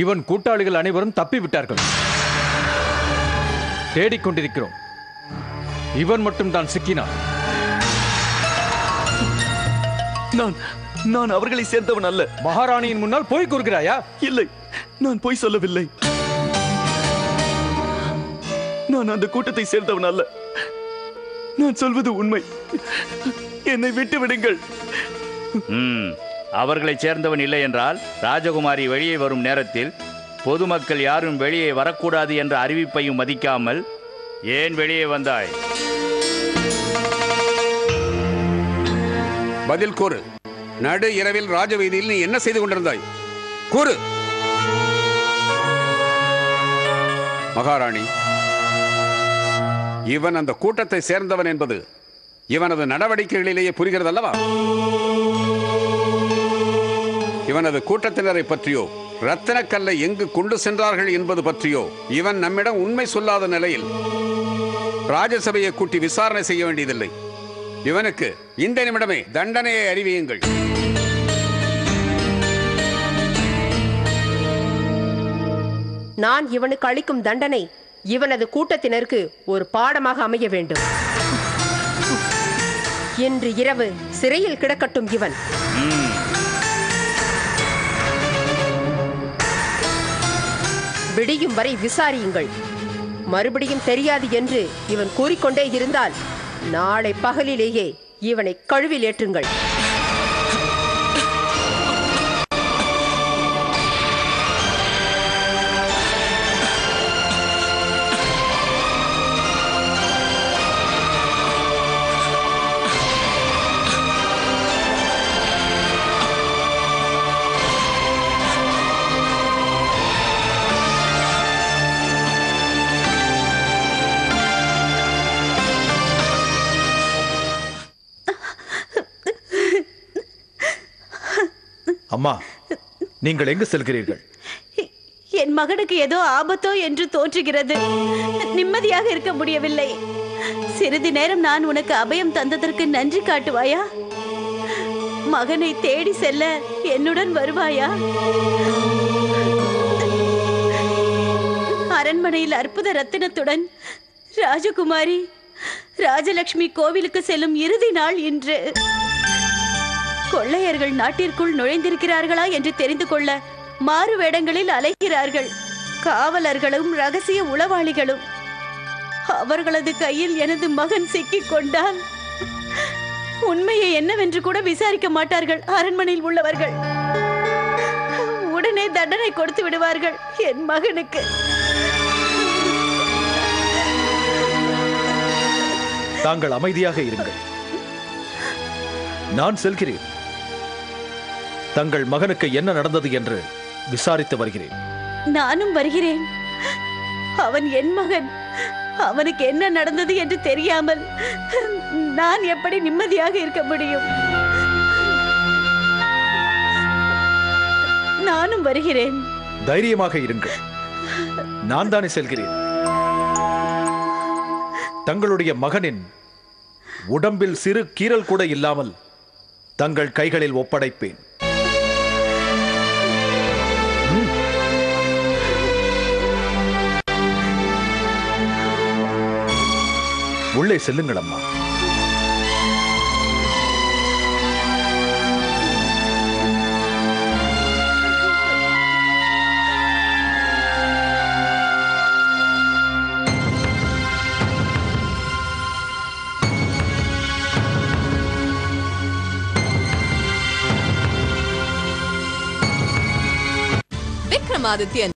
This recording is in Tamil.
இவன் கூட்டாளிகள் அனைவரும் தப்பிவிட்டார்கள். தேடிக்கொண்டிருக்கிறோம். இவன் மட்டும் தான் சிக்கினான். நான் அவர்களை சேர்ந்தவன் அல்ல. மகாராணியின் முன்னால் போய் கூறுகிறாயா? இல்லை, நான் போய் சொல்லவில்லை. நான் அந்த கூட்டத்தை சேர்ந்தவன் அல்ல. நான் சொல்வது உண்மை. என்னை விட்டு விடுங்கள். அவர்களை சேர்ந்தவன் இல்லை என்றால் ராஜகுமாரி வெளியே வரும் நேரத்தில் பொதுமக்கள் யாரும் வெளியே வரக்கூடாது என்ற அறிவிப்பையும் மதிக்காமல் ஏன் வெளியே வந்தாய்? பதில் கூறு. நடு இரவில் ராஜவீதியில் நீ என்ன செய்து கொண்டிருந்தாய்? கூறு. மகாராணி, இவன் அந்த கூட்டத்தை சேர்ந்தவன் என்பது இவனது நடவடிக்கைகளிலேயே புரிகிறது அல்லவா? இவனது கூட்டத்தினரை பற்றியோ ரத்தினக்கல்லை எங்கு கொண்டு சென்றார்கள் என்பது பற்றியோ இவன் நம்மிடம் உண்மை சொல்லாத நிலையில் ராஜசபையை கூட்டி விசாரணை செய்ய வேண்டியதில்லை. இவனுக்கு இந்த நிமிடமே தண்டனையை அறிவியுங்கள். நான் இவனுக்கு அளிக்கும் தண்டனை இவனது கூட்டத்தினருக்கு ஒரு பாடமாக அமைய வேண்டும். இன்று இரவு சிறையில் கிடக்கட்டும் இவன். விடியும் வரை விசாரியுங்கள். மறுபடியும் தெரியாது என்று இவன் கூறிக்கொண்டே இருந்தால் நாளை பகலிலேயே இவனை கழுவில் ஏற்றுங்கள். அம்மா, நீங்கள் எங்கு செல்கிறீர்கள்? என் மகனுக்கு ஏதோ ஆபத்தோ என்று தோன்றுகிறது. நிம்மதியாக இருக்க முடியவில்லை. சிறிது நேரம் நான் உனக்கு அபயம் தந்ததற்கு நன்றி காட்டுவாயா? மகனை தேடி செல்ல என்னுடன் வருவாயா? அரண்மனையில் அற்புத ரத்தினத்துடன் ராஜகுமாரி ராஜலட்சுமி கோவிலுக்கு செல்லும் இறுதி நாள் இன்று. கொள்ளையர்கள் நாட்டிற்குள் நுழைந்திருக்கிறார்களா என்று தெரிந்து கொள்ள மாறு வேடங்களில் அலைகிறார்கள். காவலர்களும் ரகசிய உளவாளிகளும். அவர்களது கையில் எனது மகன் சிக்கிக் கொண்டால் உண்மையை என்னவென்று கூட விசாரிக்க மாட்டார்கள். அரண்மனையில் உள்ளவர்கள் உடனே தண்டனை கொடுத்து விடுவார்கள் என் மகனுக்கு. தாங்கள் அமைதியாக இருங்கள். நான் செல்கிறேன். தங்கள் மகனுக்கு என்ன நடந்தது என்று விசாரித்து வருகிறேன். நானும் வருகிறேன். அவன் என் மகன். அவனுக்கு என்ன நடந்தது என்று தெரியாமல் நான் எப்படி நிம்மதியாக இருக்க முடியும்? நானும் வருகிறேன். தைரியமாக இருங்கள். நான் தானே செல்கிறேன். தங்களுடைய மகனின் உடம்பில் சிறு கீறல் கூட இல்லாமல் தங்கள் கைகளில் ஒப்படைப்பேன். உள்ளே செல்லுங்கள் அம்மா. விக்ரமாதித்யன்